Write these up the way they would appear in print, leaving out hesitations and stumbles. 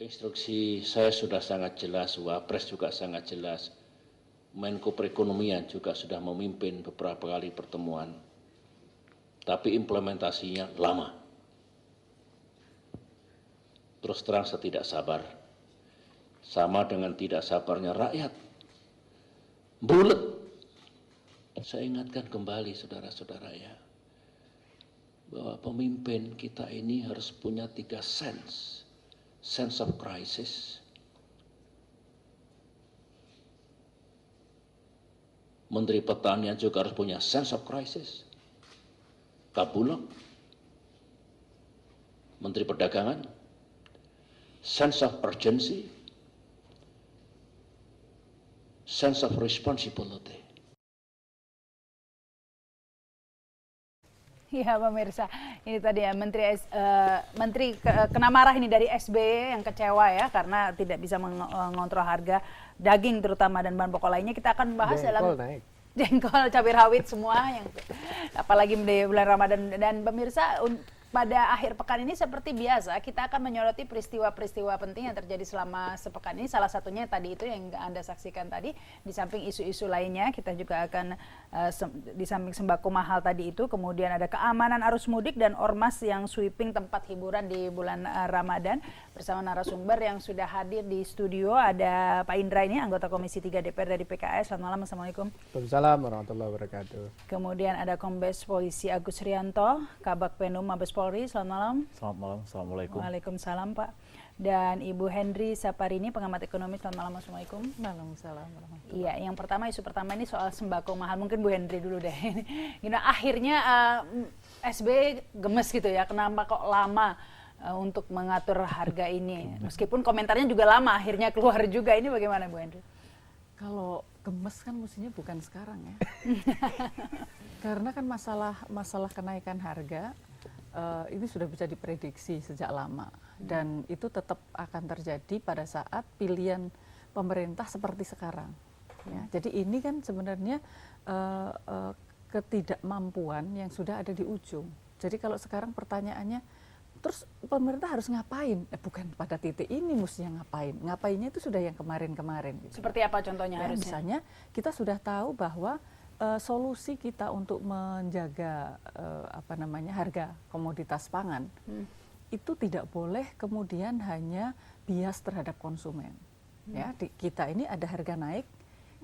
Instruksi saya sudah sangat jelas, Wapres juga sangat jelas, Menko Perekonomian juga sudah memimpin beberapa kali pertemuan, tapi implementasinya lama. Terus terang saya tidak sabar, sama dengan tidak sabarnya rakyat. Bulet. Saya ingatkan kembali saudara-saudara ya, bahwa pemimpin kita ini harus punya 3 sense of crisis. Menteri Pertanian juga harus punya sense of crisis. Kabulok, Menteri Perdagangan, sense of urgency, sense of responsibility. Ya pemirsa, ini tadi ya Menteri kena marah ini dari SBY yang kecewa ya karena tidak bisa mengontrol harga daging terutama dan bahan pokok lainnya. Kita akan bahas dalam jengkol, cabai rawit semua yang apalagi di bulan Ramadan. Dan pemirsa, pada akhir pekan ini seperti biasa kita akan menyoroti peristiwa-peristiwa penting yang terjadi selama sepekan ini. Salah satunya tadi itu yang Anda saksikan tadi, di samping isu-isu lainnya kita juga akan di samping sembako mahal tadi itu, kemudian ada keamanan arus mudik dan ormas yang sweeping tempat hiburan di bulan Ramadan. Bersama narasumber yang sudah hadir di studio ada Pak Indra ini, anggota Komisi 3 DPR dari PKS. Selamat malam, Assalamualaikum. Waalaikumsalam warahmatullahi wabarakatuh. Kemudian ada Kombes Polisi Agus Rianto, Kabak Penum Mabes Polri. Selamat malam. Selamat malam, Assalamualaikum. Waalaikumsalam Pak. Dan Ibu Henry Saparini, pengamat ekonomi. Selamat malam, Assalamualaikum. Waalaikumsalam warahmatullahi. Iya, yang pertama, isu pertama ini soal sembako mahal. Mungkin Bu Henry dulu deh. Gini, akhirnya SBY gemes gitu ya, kenapa kok lama untuk mengatur harga ini. Meskipun komentarnya juga lama, akhirnya keluar juga. Ini bagaimana Bu Henry? Kalau gemes kan mestinya bukan sekarang ya. Karena kan masalah kenaikan harga ini sudah bisa diprediksi sejak lama. Dan itu tetap akan terjadi pada saat pilihan pemerintah seperti sekarang. Ya, jadi ini kan sebenarnya ketidakmampuan yang sudah ada di ujung. Jadi kalau sekarang pertanyaannya, terus pemerintah harus ngapain? Bukan pada titik ini mestinya ngapain. Ngapainnya itu sudah yang kemarin-kemarin. Gitu. Seperti apa contohnya ya, harusnya? Misalnya kita sudah tahu bahwa solusi kita untuk menjaga harga komoditas pangan itu tidak boleh kemudian hanya bias terhadap konsumen. Ya, kita ini ada harga naik,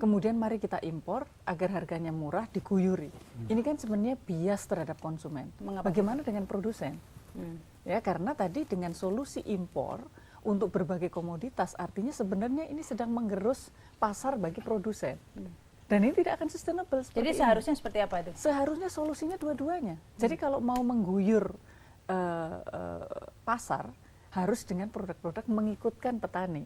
kemudian mari kita impor agar harganya murah diguyuri. Ini kan sebenarnya bias terhadap konsumen. Mengapa? Bagaimana dengan produsen? Ya, karena tadi dengan solusi impor untuk berbagai komoditas, artinya sebenarnya ini sedang menggerus pasar bagi produsen. Dan ini tidak akan sustainable. Jadi seharusnya seperti apa itu? Seharusnya solusinya dua-duanya. Jadi kalau mau mengguyur pasar, harus dengan produk-produk mengikutkan petani.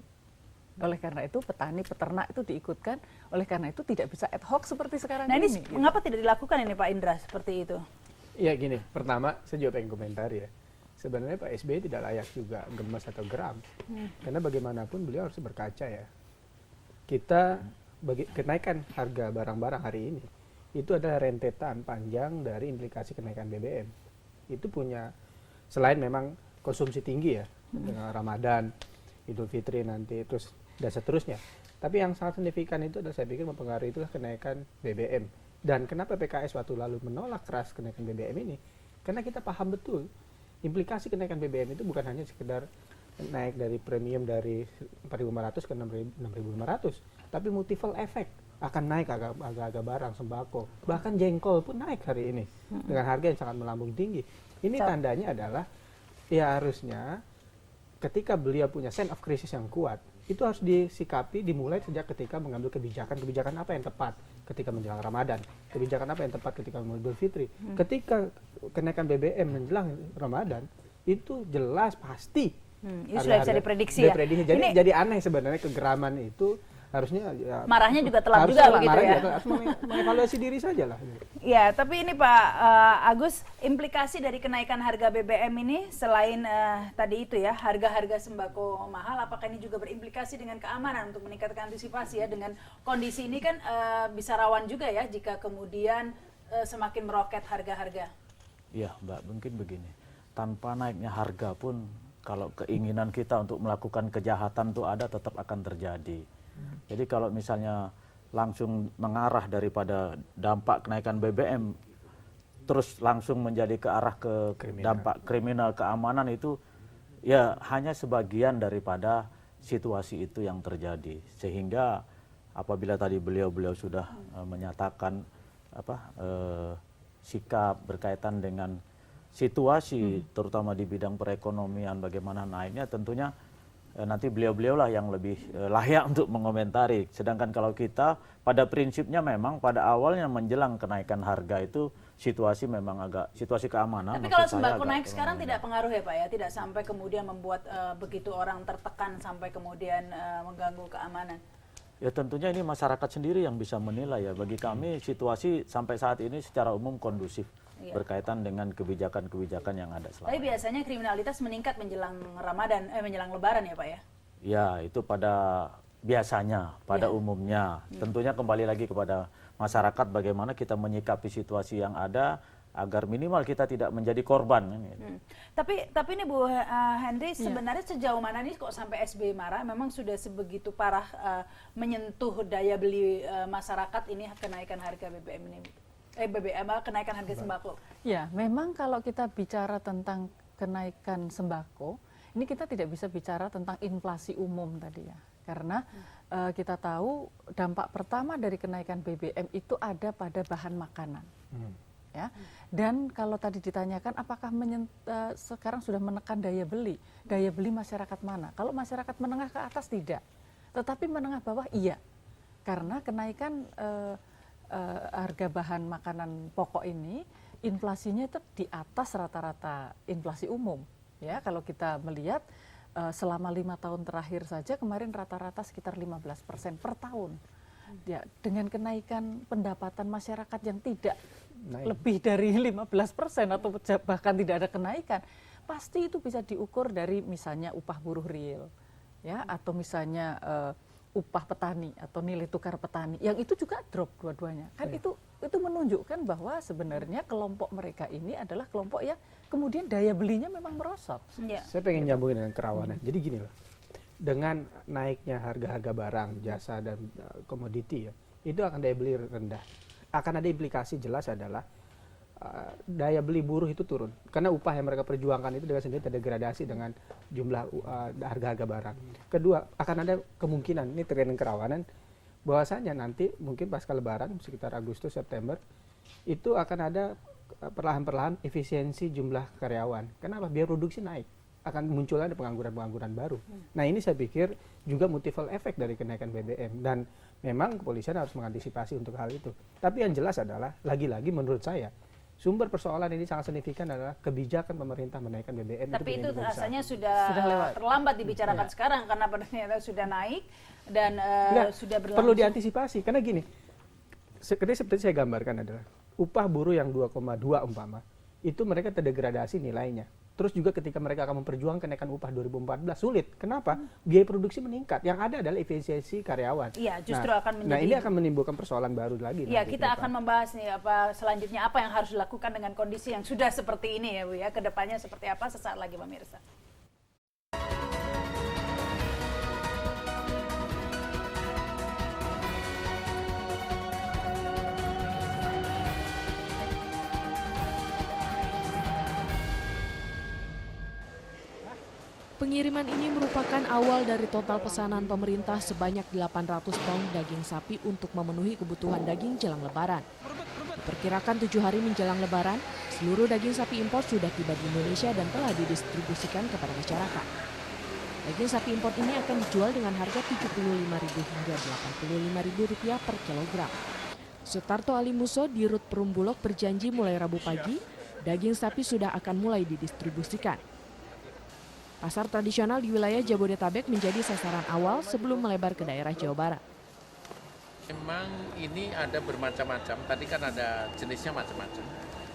Oleh karena itu petani, peternak itu diikutkan. Oleh karena itu tidak bisa ad hoc seperti sekarang nah, ini. Nah ini mengapa tidak dilakukan ini Pak Indra seperti itu? Iya gini, pertama saya juga pengen komentar ya. Sebenarnya Pak SBY tidak layak juga gemes atau geram. Karena bagaimanapun beliau harus berkaca ya. Kita kenaikan harga barang-barang hari ini itu adalah rentetan panjang dari implikasi kenaikan BBM. Itu punya, selain memang konsumsi tinggi ya, dengan Ramadan, Idul Fitri nanti, terus dan seterusnya. Tapi yang sangat signifikan itu adalah saya pikir mempengaruhi itulah kenaikan BBM. Dan kenapa PKS waktu lalu menolak keras kenaikan BBM ini? Karena kita paham betul implikasi kenaikan BBM itu bukan hanya sekedar naik dari premium dari 4.500 ke 6.500, tapi multiple efek akan naik harga barang sembako, bahkan jengkol pun naik hari ini dengan harga yang sangat melambung tinggi. Ini tandanya adalah ya harusnya ketika beliau punya sense of crisis yang kuat, itu harus disikapi dimulai sejak ketika mengambil kebijakan apa yang tepat ketika menjelang Ramadan, kebijakan apa yang tepat ketika Idul Fitri, ketika kenaikan BBM menjelang Ramadan itu jelas pasti. Ini sudah bisa diprediksi ya. Jadi aneh sebenarnya kegeraman itu harusnya ya, marahnya juga telat juga begitu ya. Harus mengevaluasi diri saja lah. Ya, tapi ini Pak Agus, implikasi dari kenaikan harga BBM ini selain tadi itu ya, harga-harga sembako mahal, apakah ini juga berimplikasi dengan keamanan untuk meningkatkan antisipasi ya, dengan kondisi ini kan bisa rawan juga ya jika kemudian semakin meroket harga-harga. Iya Mbak, mungkin begini, tanpa naiknya harga pun kalau keinginan kita untuk melakukan kejahatan itu ada, tetap akan terjadi. Jadi kalau misalnya langsung mengarah daripada dampak kenaikan BBM terus langsung menjadi ke arah ke dampak kriminal keamanan, itu ya hanya sebagian daripada situasi itu yang terjadi. Sehingga apabila tadi beliau sudah menyatakan sikap berkaitan dengan situasi terutama di bidang perekonomian bagaimana naiknya, tentunya nanti beliau lah yang lebih layak untuk mengomentari. Sedangkan kalau kita pada prinsipnya memang pada awalnya menjelang kenaikan harga itu situasi memang situasi keamanan. Tapi kalau sembako naik sekarang tidak pengaruh ya Pak ya? Tidak sampai kemudian membuat begitu orang tertekan sampai kemudian mengganggu keamanan? Ya tentunya ini masyarakat sendiri yang bisa menilai ya. Bagi kami situasi sampai saat ini secara umum kondusif. Berkaitan dengan kebijakan-kebijakan yang ada selama. Tapi biasanya kriminalitas meningkat menjelang Ramadan, menjelang Lebaran ya Pak ya? Ya itu pada biasanya, pada umumnya. Tentunya kembali lagi kepada masyarakat bagaimana kita menyikapi situasi yang ada agar minimal kita tidak menjadi korban. Tapi ini Bu Henry, sebenarnya sejauh mana nih kok sampai SBY marah? Memang sudah sebegitu parah menyentuh daya beli masyarakat ini kenaikan harga BBM ini? Kenaikan harga sembako. Ya, memang kalau kita bicara tentang kenaikan sembako, ini kita tidak bisa bicara tentang inflasi umum tadi ya. Karena kita tahu dampak pertama dari kenaikan BBM itu ada pada bahan makanan. Ya. Dan kalau tadi ditanyakan apakah sekarang sudah menekan daya beli masyarakat mana? Kalau masyarakat menengah ke atas tidak, tetapi menengah bawah iya. Karena kenaikan harga bahan makanan pokok ini inflasinya itu di atas rata-rata inflasi umum ya. Kalau kita melihat selama 5 tahun terakhir saja kemarin rata-rata sekitar 15% per tahun ya, dengan kenaikan pendapatan masyarakat yang tidak lebih dari 15% atau bahkan tidak ada kenaikan, pasti itu bisa diukur dari misalnya upah buruh real ya, atau misalnya upah petani atau nilai tukar petani yang itu juga drop dua-duanya kan. Itu menunjukkan bahwa sebenarnya kelompok mereka ini adalah kelompok yang kemudian daya belinya memang merosot. Saya pengen nyambungin dengan kerawanan. Jadi gini loh, dengan naiknya harga-harga barang, jasa dan komoditi ya, itu akan daya beli rendah. Akan ada implikasi jelas adalah daya beli buruh itu turun karena upah yang mereka perjuangkan itu dengan sendiri terdegradasi dengan jumlah harga-harga barang. Kedua, akan ada kemungkinan ini terkait dengan kerawanan bahwasanya nanti mungkin pasca Lebaran sekitar Agustus September itu akan ada perlahan-perlahan efisiensi jumlah karyawan. Kenapa? Biar produksi naik, akan muncul ada pengangguran-pengangguran baru. Nah ini saya pikir juga multiple effect dari kenaikan BBM dan memang kepolisian harus mengantisipasi untuk hal itu. Tapi yang jelas adalah lagi-lagi menurut saya sumber persoalan ini sangat signifikan adalah kebijakan pemerintah menaikkan BBM. Tapi itu rasanya sudah terlambat dibicarakan sekarang karena ternyata sudah naik dan sudah berlangsung. Perlu diantisipasi karena gini, seperti saya gambarkan adalah upah buruh yang 2,2 umpama itu mereka terdegradasi nilainya. Terus juga ketika mereka akan memperjuangkan kenaikan upah 2014 sulit. Kenapa? Biaya produksi meningkat. Yang ada adalah efisiensi karyawan. Iya, justru akan menjadi. Nah, ini akan menimbulkan persoalan baru lagi. Iya, kita akan membahas nih selanjutnya apa yang harus dilakukan dengan kondisi yang sudah seperti ini ya Bu ya. Kedepannya seperti apa sesaat lagi pemirsa. Pengiriman ini merupakan awal dari total pesanan pemerintah sebanyak 800 ton daging sapi untuk memenuhi kebutuhan daging jelang Lebaran. Diperkirakan 7 hari menjelang Lebaran, seluruh daging sapi impor sudah tiba di Indonesia dan telah didistribusikan kepada masyarakat. Daging sapi impor ini akan dijual dengan harga Rp75.000 hingga Rp85.000 per kilogram. Sutarto Alimuso di Rut Perumbulok berjanji mulai Rabu pagi, daging sapi sudah akan mulai didistribusikan. Pasar tradisional di wilayah Jabodetabek menjadi sasaran awal sebelum melebar ke daerah Jawa Barat. Memang ini ada bermacam-macam, tadi kan ada jenisnya macam-macam.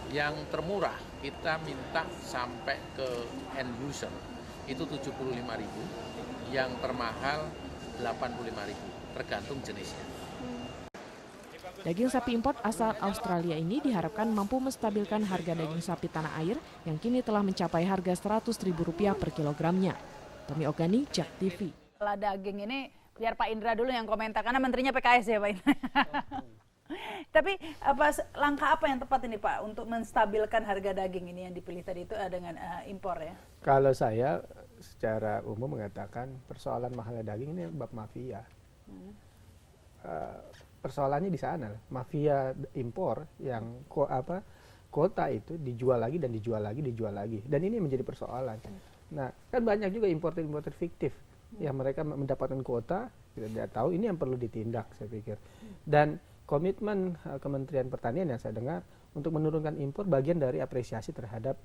Yang termurah kita minta sampai ke end user, itu 75.000, yang termahal 85.000, tergantung jenisnya. Daging sapi impor asal Australia ini diharapkan mampu menstabilkan harga daging sapi tanah air yang kini telah mencapai harga Rp100.000 per kilogramnya. Tommy Ogani, JAK TV. Setelah daging ini, biar Pak Indra dulu yang komentar, karena menterinya PKS ya Pak Indra. Tapi langkah apa yang tepat ini Pak untuk menstabilkan harga daging ini yang dipilih tadi itu dengan impor ya? Kalau saya secara umum mengatakan persoalan mahalnya daging ini bab mafia. Persoalannya di sana, mafia impor yang kuota itu dijual lagi dan dijual lagi, dan ini menjadi persoalan. Nah, kan banyak juga importer fiktif yang mereka mendapatkan kuota, kita tidak tahu, ini yang perlu ditindak saya pikir. Dan komitmen Kementerian Pertanian yang saya dengar untuk menurunkan impor bagian dari apresiasi terhadap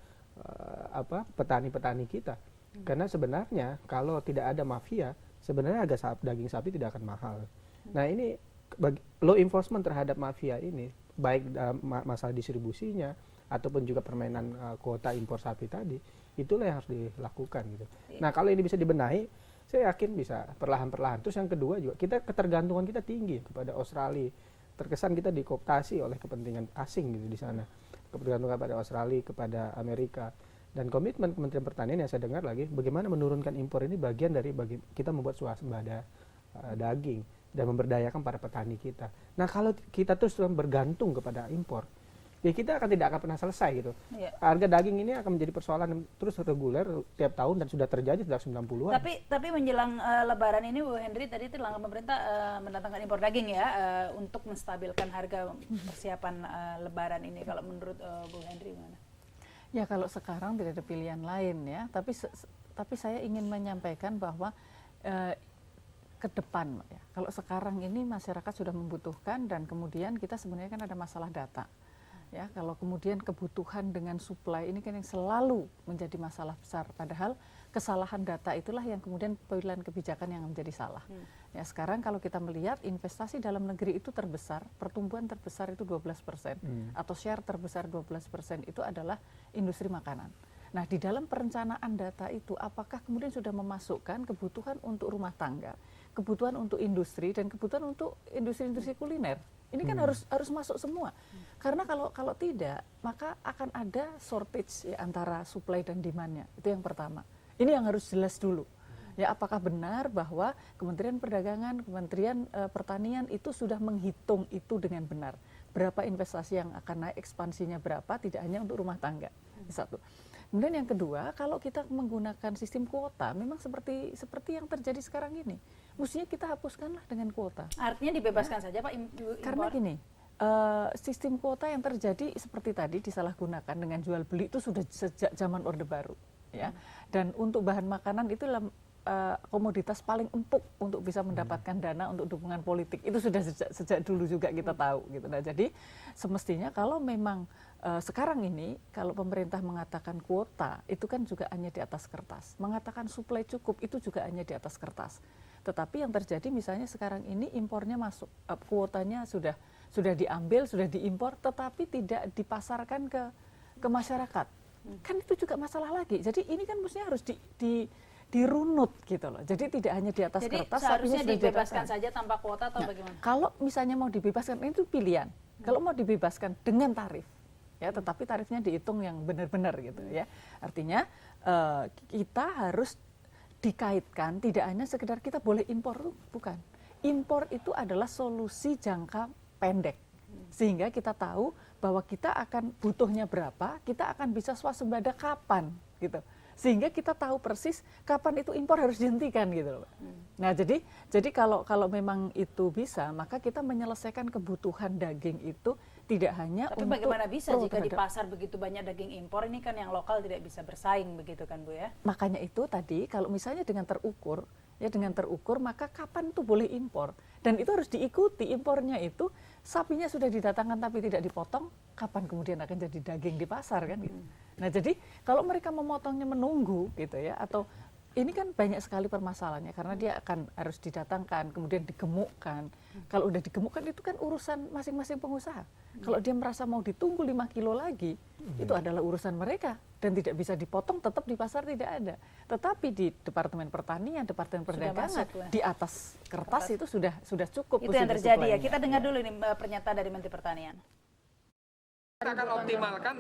petani-petani kita. Karena sebenarnya kalau tidak ada mafia, sebenarnya daging sapi tidak akan mahal. Nah, ini law enforcement terhadap mafia ini, baik dalam masalah distribusinya ataupun juga permainan kuota impor sapi tadi, itulah yang harus dilakukan gitu. Nah, kalau ini bisa dibenahi, saya yakin bisa perlahan-perlahan. Terus yang kedua juga, ketergantungan kita tinggi kepada Australia. Terkesan kita dikooptasi oleh kepentingan asing gitu di sana. Ketergantungan pada Australia, kepada Amerika. Dan komitmen Kementerian Pertanian yang saya dengar lagi, bagaimana menurunkan impor ini bagian dari kita membuat swasembada daging dan memberdayakan para petani kita. Nah, kalau kita terus bergantung kepada impor, ya kita tidak akan pernah selesai gitu. Ya. Harga daging ini akan menjadi persoalan terus reguler tiap tahun dan sudah terjadi sejak 90-an. Tapi menjelang Lebaran ini Bu Henry tadi itu langkah pemerintah mendatangkan impor daging ya untuk menstabilkan harga persiapan Lebaran ini. Kalau menurut Bu Henry gimana? Ya kalau sekarang tidak ada pilihan lain ya. Tapi saya ingin menyampaikan bahwa ke depan ya. Kalau sekarang ini masyarakat sudah membutuhkan dan kemudian kita sebenarnya kan ada masalah data. Ya, kalau kemudian kebutuhan dengan supply ini kan yang selalu menjadi masalah besar. Padahal kesalahan data itulah yang kemudian pilihan kebijakan yang menjadi salah. Ya, sekarang kalau kita melihat investasi dalam negeri itu terbesar, pertumbuhan terbesar itu 12%, atau share terbesar 12% itu adalah industri makanan. Nah, di dalam perencanaan data itu, apakah kemudian sudah memasukkan kebutuhan untuk rumah tangga, kebutuhan untuk industri, dan kebutuhan untuk industri-industri kuliner? Ini kan harus masuk semua. Karena kalau tidak, maka akan ada shortage ya, antara supply dan demand-nya. Itu yang pertama. Ini yang harus jelas dulu. Ya, apakah benar bahwa Kementerian Perdagangan, Kementerian Pertanian itu sudah menghitung itu dengan benar? Berapa investasi yang akan naik, ekspansinya berapa, tidak hanya untuk rumah tangga. Satu. Kemudian yang kedua, kalau kita menggunakan sistem kuota, memang seperti yang terjadi sekarang ini. Mestinya kita hapuskanlah dengan kuota. Artinya dibebaskan saja Pak impor? Karena gini, sistem kuota yang terjadi seperti tadi disalahgunakan dengan jual beli itu sudah sejak zaman Orde Baru. Ya. Dan untuk bahan makanan itu komoditas paling empuk untuk bisa mendapatkan dana untuk dukungan politik. Itu sudah sejak dulu juga kita tahu. Gitu. Nah, jadi semestinya kalau memang sekarang ini kalau pemerintah mengatakan kuota itu kan juga hanya di atas kertas. Mengatakan suplai cukup itu juga hanya di atas kertas. Tetapi yang terjadi misalnya sekarang ini impornya masuk, kuotanya sudah diambil, sudah diimpor, tetapi tidak dipasarkan ke masyarakat. Kan itu juga masalah lagi. Jadi ini kan mestinya harus dirunut gitu loh. Jadi tidak hanya di atas kertas. Jadi seharusnya dibebaskan saja tanpa kuota atau bagaimana? Kalau misalnya mau dibebaskan, itu pilihan. Kalau mau dibebaskan dengan tarif, ya, tetapi tarifnya dihitung yang benar-benar gitu ya. Artinya kita harus dikaitkan, tidak hanya sekedar kita boleh impor, bukan. Impor itu adalah solusi jangka pendek. Sehingga kita tahu bahwa kita akan butuhnya berapa, kita akan bisa swasembada kapan gitu. Sehingga kita tahu persis kapan itu impor harus dihentikan gitu loh. Nah, jadi kalau memang itu bisa, maka kita menyelesaikan kebutuhan daging itu tidak hanya tapi untuk bagaimana bisa jika di pasar begitu banyak daging impor, ini kan yang lokal tidak bisa bersaing begitu kan Bu ya? Makanya itu tadi kalau misalnya dengan terukur maka kapan tuh boleh impor, dan itu harus diikuti impornya itu sapinya sudah didatangkan tapi tidak dipotong, kapan kemudian akan jadi daging di pasar kan gitu. Nah, jadi kalau mereka memotongnya menunggu gitu ya, atau ini kan banyak sekali permasalahannya karena dia akan harus didatangkan, kemudian digemukkan. Kalau udah digemukkan itu kan urusan masing-masing pengusaha. Kalau dia merasa mau ditunggu 5 kilo lagi, itu adalah urusan mereka dan tidak bisa dipotong, tetap di pasar tidak ada. Tetapi di Departemen Pertanian, Departemen Perdagangan, di atas kertas itu sudah cukup. Itu yang terjadi ya. Kita dengar dulu ini pernyataan dari Menteri Pertanian. Kita akan optimalkan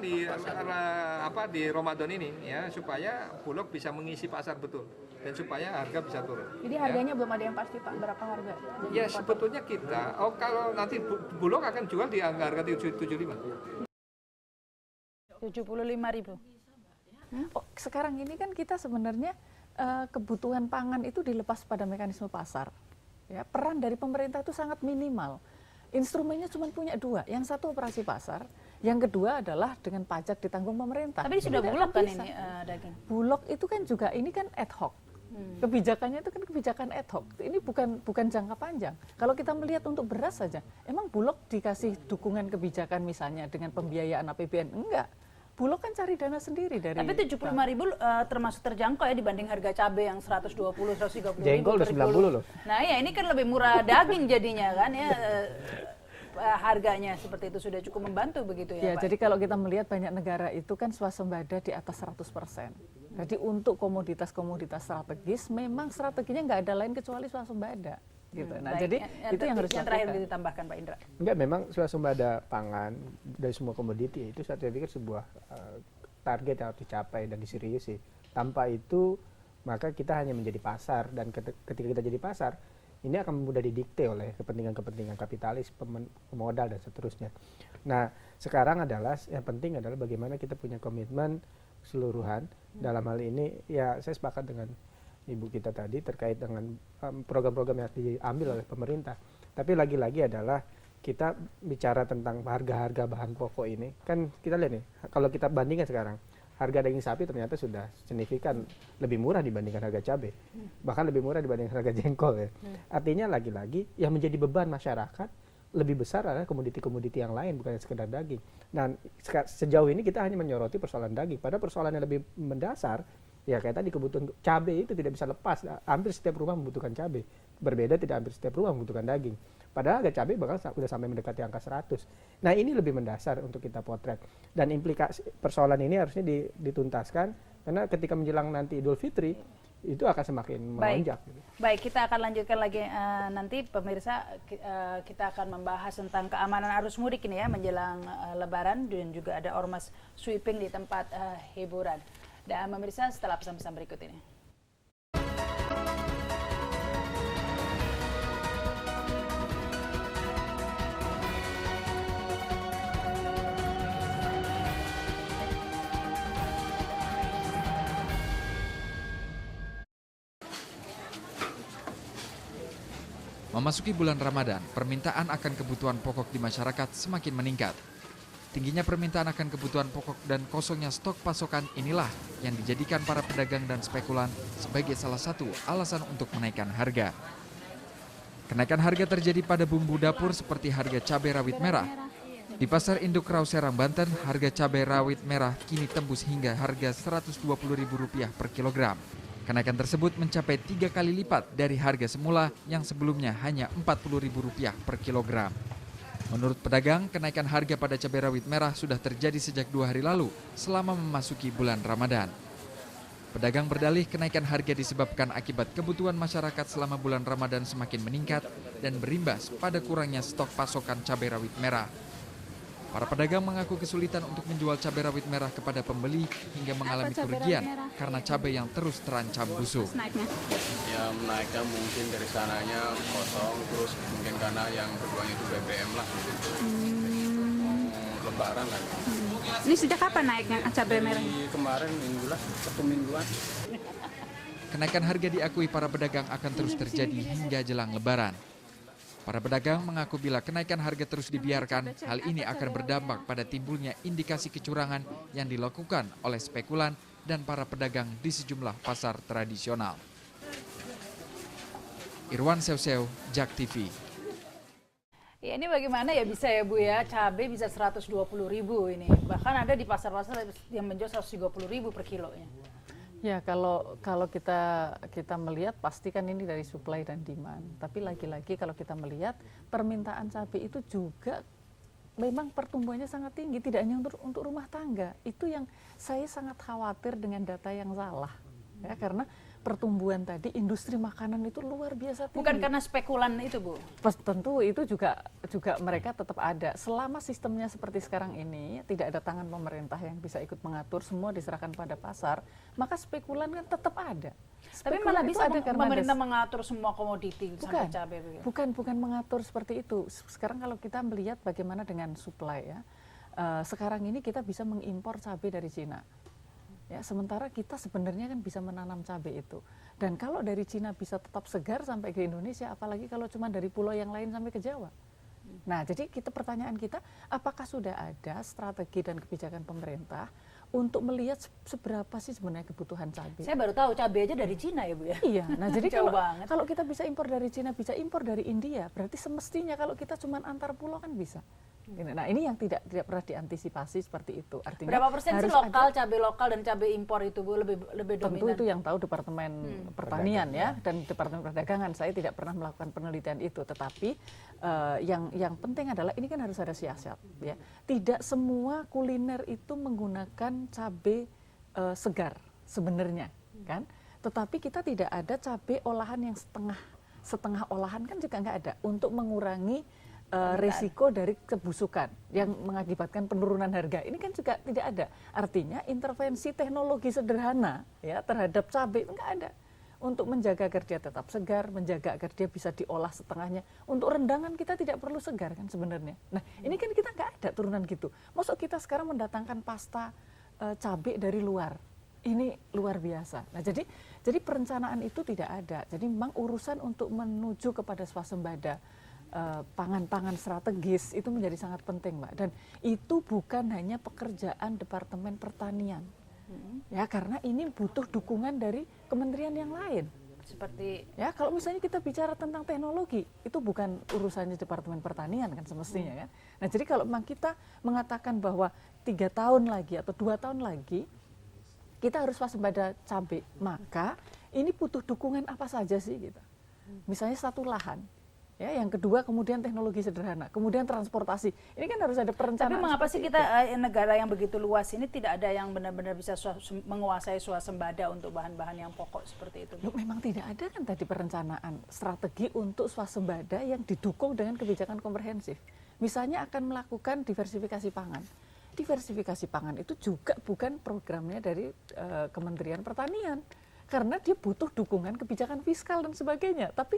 di Ramadan ini ya supaya Bulog bisa mengisi pasar betul dan supaya harga bisa turun. Jadi harganya belum ada yang pasti Pak, berapa harga? Ya sebetulnya kita, kalau nanti Bulog akan jual di harga 75. 75.000. Oh, sekarang ini kan kita sebenarnya kebutuhan pangan itu dilepas pada mekanisme pasar. Ya, peran dari pemerintah itu sangat minimal. Instrumennya cuma punya 2, yang satu operasi pasar, yang kedua adalah dengan pajak ditanggung pemerintah. Tapi ini sudah Bulog kan ini daging? Bulog itu kan juga ini kan ad hoc. Kebijakannya itu kan kebijakan ad hoc. Ini bukan jangka panjang. Kalau kita melihat untuk beras saja, emang Bulog dikasih dukungan kebijakan misalnya dengan pembiayaan APBN? Enggak. Bulog kan cari dana sendiri dari. Tapi 75.000 termasuk terjangkau ya dibanding harga cabai yang 120-130 ribu. Jengkol udah 90 loh. Nah ya ini kan lebih murah daging jadinya kan ya. Harganya seperti itu sudah cukup membantu begitu ya, Pak? Jadi kalau kita melihat banyak negara itu kan swasembada di atas 100%. Jadi untuk komoditas-komoditas strategis memang strateginya nggak ada lain kecuali swasembada. Gitu. Nah, baik. jadi itu yang harus yang terakhir ditambahkan Pak Indra. Enggak, memang swasembada pangan dari semua komoditi itu saya pikir sebuah target yang harus dicapai dan diseriusi. Tanpa itu maka kita hanya menjadi pasar, dan ketika kita jadi pasar ini akan mudah didikte oleh kepentingan-kepentingan kapitalis, pemodal dan seterusnya. Nah, sekarang adalah yang penting adalah bagaimana kita punya komitmen keseluruhan. Dalam hal ini ya saya sepakat dengan Ibu kita tadi terkait dengan program-program yang diambil oleh pemerintah. Tapi lagi-lagi adalah kita bicara tentang harga-harga bahan pokok ini, kan kita lihat nih, kalau kita bandingkan sekarang, harga daging sapi ternyata sudah signifikan lebih murah dibandingkan harga cabai, bahkan lebih murah dibandingkan harga jengkol ya. Artinya lagi-lagi yang menjadi beban masyarakat lebih besar adalah komoditi-komoditi yang lain, bukan sekedar daging. Dan sejauh ini kita hanya menyoroti persoalan daging, padahal persoalan yang lebih mendasar ya kayak tadi, kebutuhan cabai itu tidak bisa lepas. Hampir setiap rumah membutuhkan cabai. Berbeda tidak hampir setiap rumah membutuhkan daging. Padahal harga cabai bahkan sudah sampai mendekati angka 100. Nah, ini lebih mendasar untuk kita potret. Dan implikasi persoalan ini harusnya dituntaskan, karena ketika menjelang nanti Idul Fitri itu akan semakin melonjak. Baik, kita akan lanjutkan lagi nanti pemirsa, kita akan membahas tentang keamanan arus mudik ini ya menjelang Lebaran, dan juga ada ormas sweeping di tempat hiburan. Dan pemirsa setelah pesan-pesan berikut ini. Memasuki bulan Ramadan, permintaan akan kebutuhan pokok di masyarakat semakin meningkat. Tingginya permintaan akan kebutuhan pokok dan kosongnya stok pasokan inilah yang dijadikan para pedagang dan spekulan sebagai salah satu alasan untuk menaikkan harga. Kenaikan harga terjadi pada bumbu dapur seperti harga cabai rawit merah. Di Pasar Induk Rau Serang, Banten, harga cabai rawit merah kini tembus hingga harga Rp120.000 per kilogram. Kenaikan tersebut mencapai 3 kali lipat dari harga semula yang sebelumnya hanya Rp40.000 per kilogram. Menurut pedagang, kenaikan harga pada cabai rawit merah sudah terjadi sejak 2 hari lalu selama memasuki bulan Ramadan. Pedagang berdalih kenaikan harga disebabkan akibat kebutuhan masyarakat selama bulan Ramadan semakin meningkat dan berimbas pada kurangnya stok pasokan cabai rawit merah. Para pedagang mengaku kesulitan untuk menjual cabai rawit merah kepada pembeli hingga mengalami kerugian karena cabai yang terus terancam busuk. Ya menaiknya mungkin dari sananya kosong, terus mungkin karena yang berjuang itu BBM lah. Lebaran lah. Ini sejak kapan naiknya cabai merah? Kemarin minggu lah, 1 mingguan. Kenaikan harga diakui para pedagang akan terus terjadi hingga jelang Lebaran. Para pedagang mengaku bila kenaikan harga terus dibiarkan, hal ini akan berdampak pada timbulnya indikasi kecurangan yang dilakukan oleh spekulan dan para pedagang di sejumlah pasar tradisional. Irwan Seuseu, Jak TV. Ya ini bagaimana ya bisa ya Bu ya, cabai bisa 120.000 ini. Bahkan ada di pasar-pasar yang menjual 130.000 per kilonya. Ya, kalau kita melihat pasti kan ini dari supply dan demand. Tapi lagi-lagi kalau kita melihat permintaan cabai itu juga memang pertumbuhannya sangat tinggi, tidak hanya untuk rumah tangga. Itu yang saya sangat khawatir dengan data yang salah. Ya, karena pertumbuhan tadi industri makanan itu luar biasa tinggi. Bukan karena spekulan itu, Bu? Tentu itu juga mereka tetap ada. Selama sistemnya seperti sekarang ini, tidak ada tangan pemerintah yang bisa ikut mengatur, semua diserahkan pada pasar, maka spekulan kan tetap ada. Tapi malah bisa pemerintah mengatur semua komoditi sampai cabai begitu. Bukan mengatur seperti itu. Sekarang kalau kita melihat bagaimana dengan supply ya, sekarang ini kita bisa mengimpor cabai dari Cina. Ya, sementara kita sebenarnya kan bisa menanam cabai itu. Dan kalau dari Cina bisa tetap segar sampai ke Indonesia, apalagi kalau cuma dari pulau yang lain sampai ke Jawa. Nah, jadi pertanyaan kita, apakah sudah ada strategi dan kebijakan pemerintah untuk melihat seberapa sih sebenarnya kebutuhan cabai? Saya baru tahu cabai aja dari Cina ya, Bu ya? Iya, nah jadi kalau kita bisa impor dari Cina, bisa impor dari India, berarti semestinya kalau kita cuma antar pulau kan bisa. Nah, ini yang tidak pernah diantisipasi seperti itu. Artinya berapa persen sih cabai lokal dan cabai impor itu, Bu, lebih dominan? Tentu itu yang tahu Departemen Pertanian ya, dan Departemen Perdagangan. Saya tidak pernah melakukan penelitian itu, tetapi yang penting adalah ini kan harus ada siasat ya. Tidak semua kuliner itu menggunakan cabai segar sebenarnya kan. Tetapi kita tidak ada cabai olahan yang setengah olahan kan juga nggak ada untuk mengurangi risiko dari kebusukan yang mengakibatkan penurunan harga. Ini kan juga tidak ada. Artinya intervensi teknologi sederhana ya terhadap cabai nggak ada. Untuk menjaga agar dia tetap segar, menjaga agar dia bisa diolah setengahnya. Untuk rendangan kita tidak perlu segar kan sebenarnya. Nah, ini kan kita nggak ada turunan gitu. Maksud kita sekarang mendatangkan pasta cabai dari luar. Ini luar biasa. Nah, jadi perencanaan itu tidak ada. Jadi memang urusan untuk menuju kepada swasembada pangan-pangan strategis itu menjadi sangat penting, Mbak. Dan itu bukan hanya pekerjaan Departemen Pertanian. Ya, karena ini butuh dukungan dari kementerian yang lain. Seperti ya, kalau misalnya kita bicara tentang teknologi, itu bukan urusannya Departemen Pertanian kan semestinya kan. Nah, jadi kalau memang kita mengatakan bahwa 3 tahun lagi atau 2 tahun lagi kita harus waspada cabai, maka ini butuh dukungan apa saja sih kita. Misalnya satu lahan. Ya, yang kedua kemudian teknologi sederhana, kemudian transportasi. Ini kan harus ada perencanaan. Tapi mengapa sih kita negara yang begitu luas ini tidak ada yang benar-benar bisa menguasai swasembada untuk bahan-bahan yang pokok seperti itu? Loh, memang tidak ada kan tadi perencanaan strategi untuk swasembada yang didukung dengan kebijakan komprehensif. Misalnya akan melakukan diversifikasi pangan. Diversifikasi pangan itu juga bukan programnya dari Kementerian Pertanian. Karena dia butuh dukungan kebijakan fiskal dan sebagainya. Tapi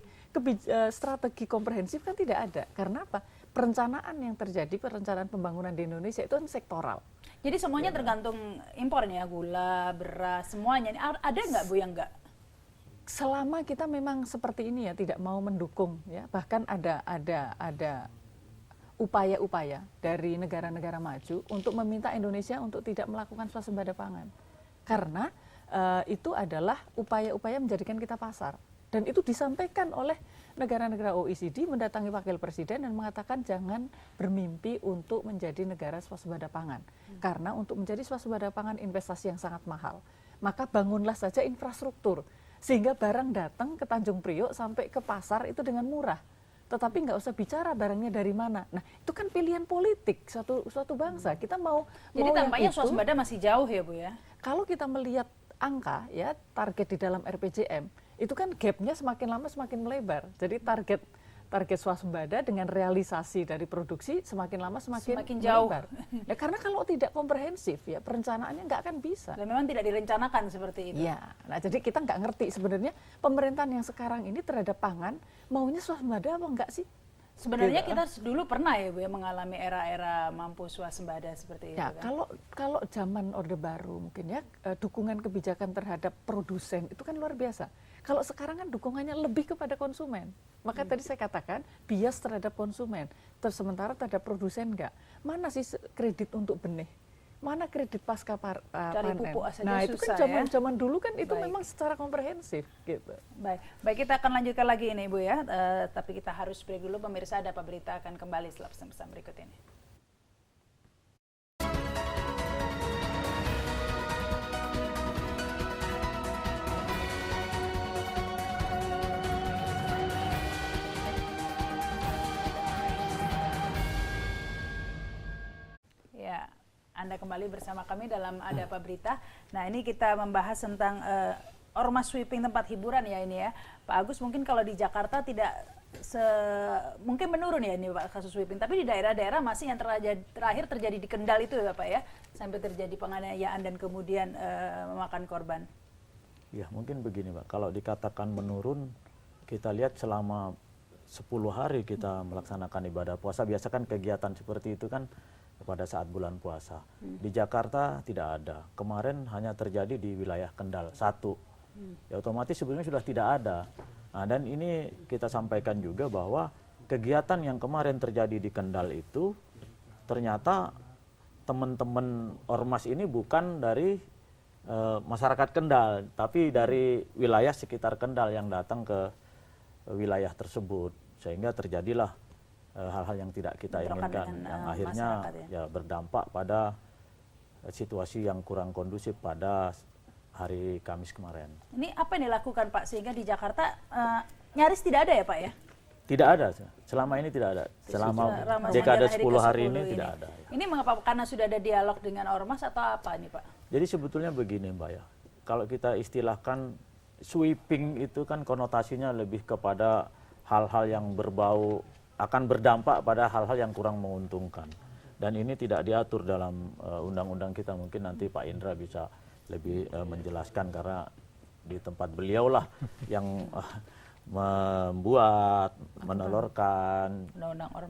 strategi komprehensif kan tidak ada. Karena apa? Perencanaan yang terjadi, perencanaan pembangunan di Indonesia itu kan sektoral. Jadi semuanya tergantung impornya, gula, beras, semuanya. Ada nggak, Bu, yang nggak? Selama kita memang seperti ini ya, tidak mau mendukung, ya, bahkan ada upaya-upaya dari negara-negara maju untuk meminta Indonesia untuk tidak melakukan swasembada pangan. Karena itu adalah upaya-upaya menjadikan kita pasar. Dan itu disampaikan oleh negara-negara OECD mendatangi wakil presiden dan mengatakan jangan bermimpi untuk menjadi negara swasembada pangan. Karena untuk menjadi swasembada pangan investasi yang sangat mahal. Maka bangunlah saja infrastruktur. Sehingga barang datang ke Tanjung Priok sampai ke pasar itu dengan murah. Tetapi nggak usah bicara barangnya dari mana. Nah, itu kan pilihan politik suatu bangsa. Kita mau jadi tampaknya itu, swasembada masih jauh ya, Bu ya? Kalau kita melihat angka ya target di dalam RPJM itu kan gapnya semakin lama semakin melebar. Jadi target swasembada dengan realisasi dari produksi semakin lama semakin jauh. Melebar. Ya karena kalau tidak komprehensif ya perencanaannya nggak akan bisa. Dan memang tidak direncanakan seperti itu. Ya, nah jadi kita nggak ngerti sebenarnya pemerintahan yang sekarang ini terhadap pangan maunya swasembada apa enggak sih? Sebenarnya kita dulu pernah ya, Bu, ya, mengalami era-era mampu swasembada seperti itu. Ya, kan? kalau zaman Orde Baru mungkin ya dukungan kebijakan terhadap produsen itu kan luar biasa. Kalau sekarang kan dukungannya lebih kepada konsumen. Maka tadi saya katakan bias terhadap konsumen, sementara terhadap produsen enggak. Mana sih kredit untuk benih? Mana kredit pasca panen? Cari pupuk saja nah, itu kan zaman dulu kan itu Baik. memang secara komprehensif gitu. Baik, kita akan lanjutkan lagi ini, Bu ya. Tapi kita harus break dulu, pemirsa. Ada apa berita akan kembali setelah pesan-pesan berikut ini. Anda kembali bersama kami dalam Ada Apa Berita. Nah, ini kita membahas tentang ormas sweeping tempat hiburan ya ini ya. Pak Agus, mungkin kalau di Jakarta tidak mungkin menurun ya ini Pak kasus sweeping, tapi di daerah-daerah masih yang terakhir terjadi di Kendal itu ya Pak ya, sampai terjadi penganiayaan dan kemudian memakan korban. Ya mungkin begini Pak, kalau dikatakan menurun, kita lihat selama 10 hari kita melaksanakan ibadah puasa, biasa kan kegiatan seperti itu kan pada saat bulan puasa. Di Jakarta tidak ada, kemarin hanya terjadi di wilayah Kendal, 1. Ya otomatis sebelumnya sudah tidak ada. Nah, dan ini kita sampaikan juga bahwa kegiatan yang kemarin terjadi di Kendal itu ternyata teman-teman ormas ini bukan dari masyarakat Kendal, tapi dari wilayah sekitar Kendal yang datang ke wilayah tersebut, sehingga terjadilah hal-hal yang tidak kita inginkan, yang akhirnya ya berdampak pada situasi yang kurang kondusif pada hari Kamis kemarin. Ini apa yang dilakukan Pak sehingga di Jakarta nyaris tidak ada ya Pak ya? Tidak ada, selama ini tidak ada. Selama dekade 10 hari ini tidak ada. Ya. Ini mengapa? Karena sudah ada dialog dengan ormas atau apa nih Pak? Jadi sebetulnya begini Mbak ya, kalau kita istilahkan sweeping itu kan konotasinya lebih kepada hal-hal yang berbau, akan berdampak pada hal-hal yang kurang menguntungkan. Dan ini tidak diatur dalam undang-undang kita, mungkin nanti Pak Indra bisa lebih menjelaskan karena di tempat beliau lah yang membuat, menelurkan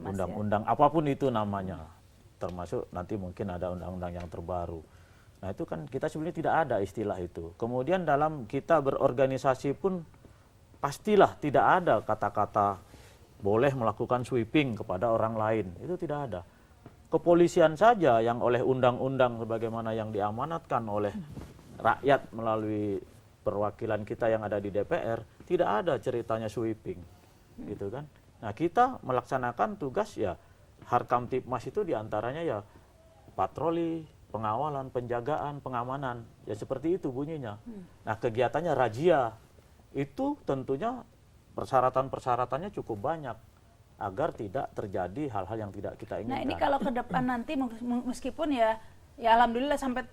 undang-undang apapun itu namanya, termasuk nanti mungkin ada undang-undang yang terbaru. Nah itu kan kita sebenarnya tidak ada istilah itu. Kemudian dalam kita berorganisasi pun pastilah tidak ada kata-kata boleh melakukan sweeping kepada orang lain, itu tidak ada. Kepolisian saja yang oleh undang-undang sebagaimana yang diamanatkan oleh rakyat melalui perwakilan kita yang ada di DPR, tidak ada ceritanya sweeping, gitu kan. Nah kita melaksanakan tugas ya, Harkamtipmas itu diantaranya ya patroli, pengawalan, penjagaan, pengamanan, ya seperti itu bunyinya. Nah kegiatannya razia, itu tentunya persyaratan-persyaratannya cukup banyak agar tidak terjadi hal-hal yang tidak kita inginkan. Nah ini kalau ke depan nanti meskipun ya alhamdulillah sampai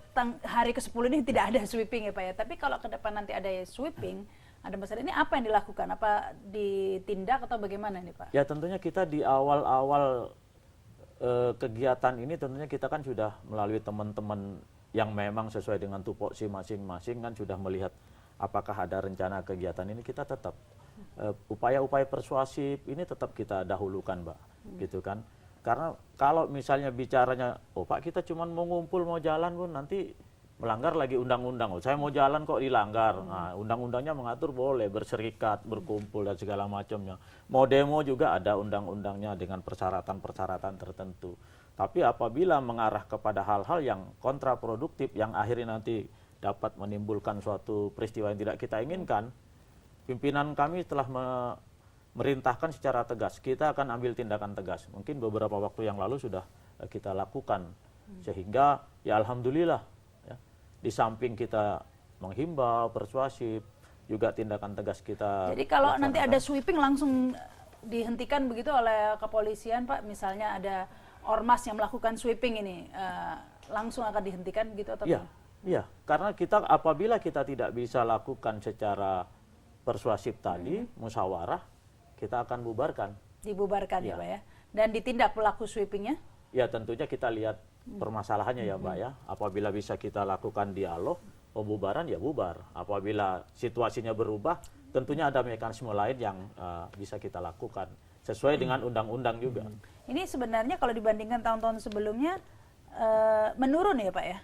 hari ke-10 ini tidak ada sweeping ya Pak ya, tapi kalau ke depan nanti ada sweeping, ada masalah, ini apa yang dilakukan? Apa ditindak atau bagaimana nih Pak? Ya tentunya kita di awal-awal kegiatan ini tentunya kita kan sudah melalui teman-teman yang memang sesuai dengan tupoksi masing-masing kan sudah melihat apakah ada rencana kegiatan ini, kita tetap upaya-upaya persuasif ini tetap kita dahulukan Mbak, gitu kan. Karena kalau misalnya bicaranya, oh Pak kita cuma mau ngumpul, mau jalan pun nanti melanggar lagi undang-undang. Oh, saya mau jalan kok dilanggar. Nah, undang-undangnya mengatur boleh berserikat, berkumpul dan segala macamnya. Mau demo juga ada undang-undangnya dengan persyaratan-persyaratan tertentu. Tapi apabila mengarah kepada hal-hal yang kontraproduktif yang akhirnya nanti dapat menimbulkan suatu peristiwa yang tidak kita inginkan, pimpinan kami telah merintahkan secara tegas, kita akan ambil tindakan tegas. Mungkin beberapa waktu yang lalu sudah kita lakukan, sehingga ya alhamdulillah ya, di samping kita menghimbau, persuasif, juga tindakan tegas kita. Jadi kalau nanti ada sweeping langsung dihentikan begitu oleh kepolisian Pak, misalnya ada ormas yang melakukan sweeping ini, langsung akan dihentikan gitu atau iya, iya, karena kita apabila kita tidak bisa lakukan secara persuasif tadi, musyawarah, kita akan bubarkan. Dibubarkan ya Pak ya. Dan ditindak pelaku sweepingnya? Ya tentunya kita lihat permasalahannya ya Mbak ya. Apabila bisa kita lakukan dialog, pembubaran ya bubar. Apabila situasinya berubah, tentunya ada mekanisme lain yang bisa kita lakukan. Sesuai dengan undang-undang juga. Ini sebenarnya kalau dibandingkan tahun-tahun sebelumnya, menurun ya Pak ya?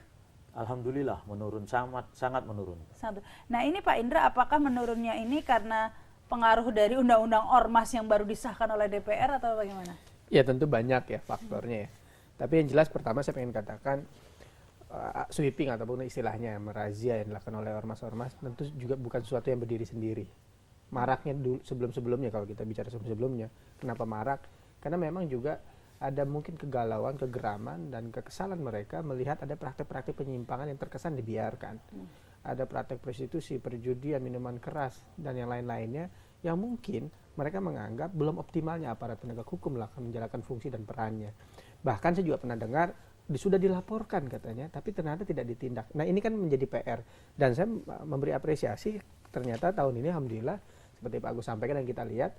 Alhamdulillah menurun, sangat menurun. Nah ini Pak Indra, apakah menurunnya ini karena pengaruh dari undang-undang ormas yang baru disahkan oleh DPR atau bagaimana? Ya tentu banyak ya faktornya ya. Tapi yang jelas pertama saya ingin katakan sweeping ataupun istilahnya merazia yang dilakukan oleh ormas-ormas tentu juga bukan sesuatu yang berdiri sendiri. Maraknya dulu sebelum-sebelumnya, kalau kita bicara sebelum-sebelumnya, kenapa marak? Karena memang juga ada mungkin kegalauan, kegeraman, dan kekesalan mereka melihat ada praktek-praktek penyimpangan yang terkesan dibiarkan. Ada praktek prostitusi, perjudian, minuman keras, dan yang lain-lainnya yang mungkin mereka menganggap belum optimalnya aparat penegak hukum menjalankan fungsi dan perannya. Bahkan saya juga pernah dengar sudah dilaporkan katanya, tapi ternyata tidak ditindak. Nah ini kan menjadi PR, dan saya memberi apresiasi ternyata tahun ini alhamdulillah seperti Pak Agus sampaikan dan kita lihat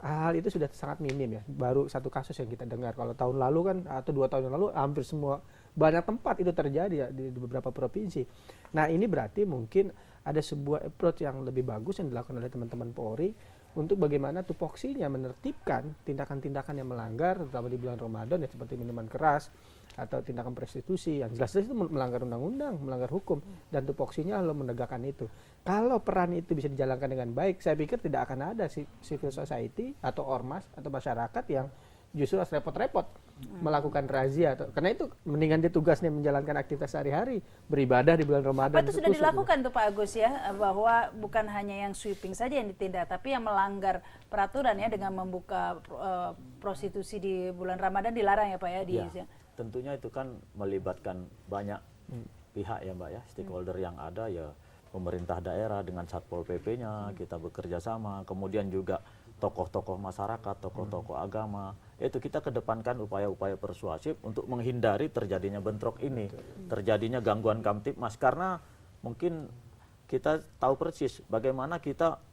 hal itu sudah sangat minim ya. Baru satu kasus yang kita dengar. Kalau tahun lalu kan atau 2 tahun yang lalu hampir semua banyak tempat itu terjadi ya, di beberapa provinsi. Nah ini berarti mungkin ada sebuah approach yang lebih bagus yang dilakukan oleh teman-teman Polri untuk bagaimana tupoksinya menertibkan tindakan-tindakan yang melanggar, terutama di bulan Ramadan ya, seperti minuman keras atau tindakan prostitusi yang jelas-jelas itu melanggar undang-undang, melanggar hukum, dan tupoksinya lalu menegakkan itu. Kalau peran itu bisa dijalankan dengan baik, saya pikir tidak akan ada civil society atau ormas atau masyarakat yang justru harus repot-repot melakukan razia, karena itu mendingan dia tugasnya menjalankan aktivitas sehari-hari, beribadah di bulan Ramadan. Apa itu sudah dilakukan tuh Pak Agus ya, bahwa bukan hanya yang sweeping saja yang ditindak, tapi yang melanggar peraturan ya dengan membuka prostitusi di bulan Ramadan dilarang ya Pak ya di ya, tentunya itu kan melibatkan banyak pihak ya Mbak ya, stakeholder yang ada ya, pemerintah daerah dengan Satpol PP-nya, kita bekerja sama, kemudian juga tokoh-tokoh masyarakat, tokoh-tokoh agama, itu kita kedepankan upaya-upaya persuasif untuk menghindari terjadinya bentrok ini, terjadinya gangguan kamtipmas, karena mungkin kita tahu persis bagaimana kita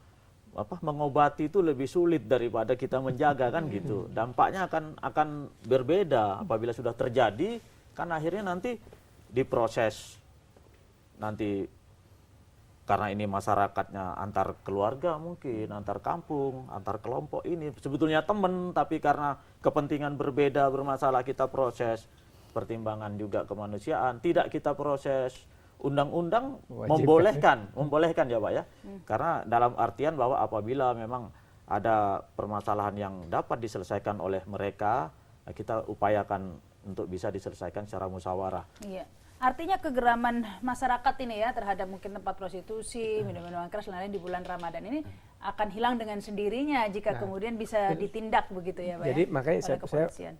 mengobati itu lebih sulit daripada kita menjaga kan gitu. Dampaknya akan berbeda apabila sudah terjadi, kan akhirnya nanti diproses nanti. Karena ini masyarakatnya antar keluarga mungkin, antar kampung, antar kelompok ini. Sebetulnya teman, tapi karena kepentingan berbeda, bermasalah kita proses. Pertimbangan juga kemanusiaan, tidak kita proses. Undang-undang membolehkan ya Pak ya. Karena dalam artian bahwa apabila memang ada permasalahan yang dapat diselesaikan oleh mereka, kita upayakan untuk bisa diselesaikan secara musyawarah. Iya. Artinya kegeraman masyarakat ini ya terhadap mungkin tempat prostitusi, minuman keras, lain-lain di bulan Ramadan ini akan hilang dengan sendirinya jika kemudian bisa ditindak begitu ya Pak. Jadi ya, makanya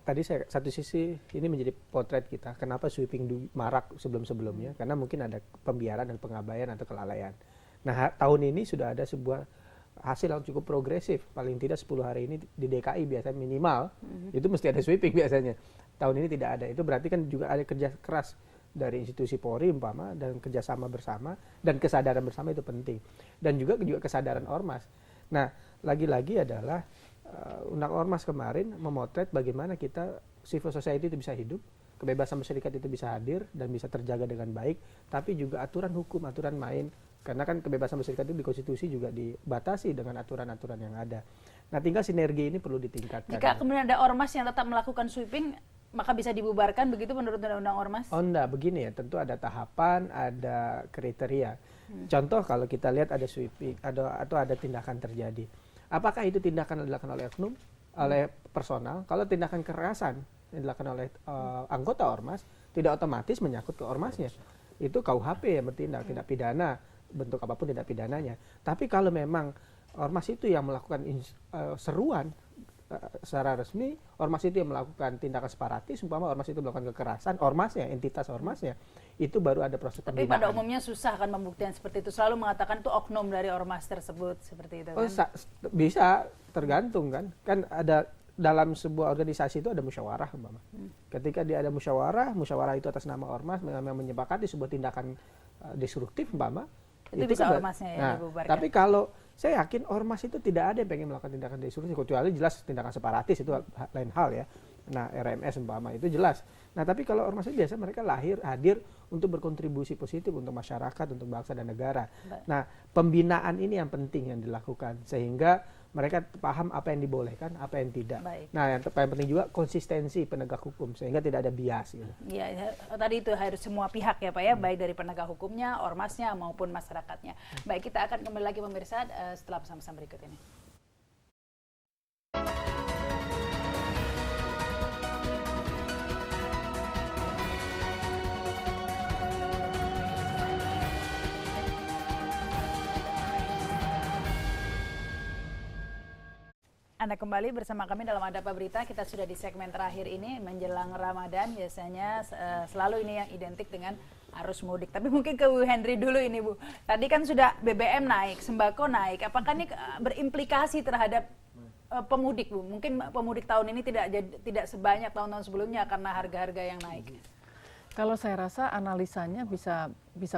tadi satu sisi ini menjadi potret kita. Kenapa sweeping marak sebelum-sebelumnya? Karena mungkin ada pembiaran dan pengabaian atau kelalaian. Nah tahun ini sudah ada sebuah hasil yang cukup progresif. Paling tidak 10 hari ini di DKI biasanya minimal, itu mesti ada sweeping biasanya. Tahun ini tidak ada. Itu berarti kan juga ada kerja keras dari institusi Polri umpama dan kerjasama bersama dan kesadaran bersama itu penting, dan juga kesadaran ormas. Nah lagi-lagi adalah undang ormas kemarin memotret bagaimana kita civil society itu bisa hidup, kebebasan masyarakat itu bisa hadir dan bisa terjaga dengan baik, tapi juga aturan hukum, aturan main, karena kan kebebasan masyarakat itu di konstitusi juga dibatasi dengan aturan-aturan yang ada. Nah tinggal sinergi ini perlu ditingkatkan. Jika kemudian ada ormas yang tetap melakukan sweeping, maka bisa dibubarkan begitu menurut Undang-Undang Ormas? Oh enggak, begini ya, tentu ada tahapan, ada kriteria. Contoh kalau kita lihat ada sweeping atau ada tindakan terjadi. Apakah itu tindakan yang dilakukan oleh oknum, oleh personal? Kalau tindakan kekerasan yang dilakukan oleh anggota ormas, tidak otomatis menyangkut ke ormasnya. Itu KUHP yang bertindak, tindak pidana, bentuk apapun tindak pidananya. Tapi kalau memang ormas itu yang melakukan seruan, secara resmi, ormas itu yang melakukan tindakan separatis, umpama ormas itu melakukan kekerasan, ormasnya, entitas ormasnya, itu baru ada proses pembinaan. Tapi pada umumnya susah kan pembuktian seperti itu, selalu mengatakan itu oknum dari ormas tersebut, seperti itu kan? Bisa, tergantung kan ada dalam sebuah organisasi itu ada musyawarah umpama. Ketika dia ada musyawarah itu atas nama ormas memang menyepakati sebuah tindakan destruktif umpama, itu bisa ormasnya ya dibubarkan. Tapi kalau saya yakin ormas itu tidak ada yang pengen melakukan tindakan destruktif, kecuali jelas tindakan separatis itu lain hal ya. Nah RMS umpama itu jelas. Nah tapi kalau ormas itu biasa mereka hadir untuk berkontribusi positif untuk masyarakat, untuk bangsa dan negara. Nah pembinaan ini yang penting yang dilakukan sehingga mereka paham apa yang dibolehkan, apa yang tidak. Nah yang paling penting juga konsistensi penegak hukum sehingga tidak ada bias. Gitu. Ya, tadi itu harus semua pihak ya Pak ya, baik dari penegak hukumnya, ormasnya maupun masyarakatnya. Baik, kita akan kembali lagi pemirsa setelah pesan-pesan berikut ini. Anda kembali bersama kami dalam Ada Apa Berita. Kita sudah di segmen terakhir ini menjelang Ramadan. Biasanya selalu ini yang identik dengan arus mudik. Tapi mungkin ke Bu Henry dulu ini Bu. Tadi kan sudah BBM naik, sembako naik. Apakah ini berimplikasi terhadap pemudik Bu? Mungkin pemudik tahun ini tidak sebanyak tahun-tahun sebelumnya karena harga-harga yang naik. Kalau saya rasa analisanya bisa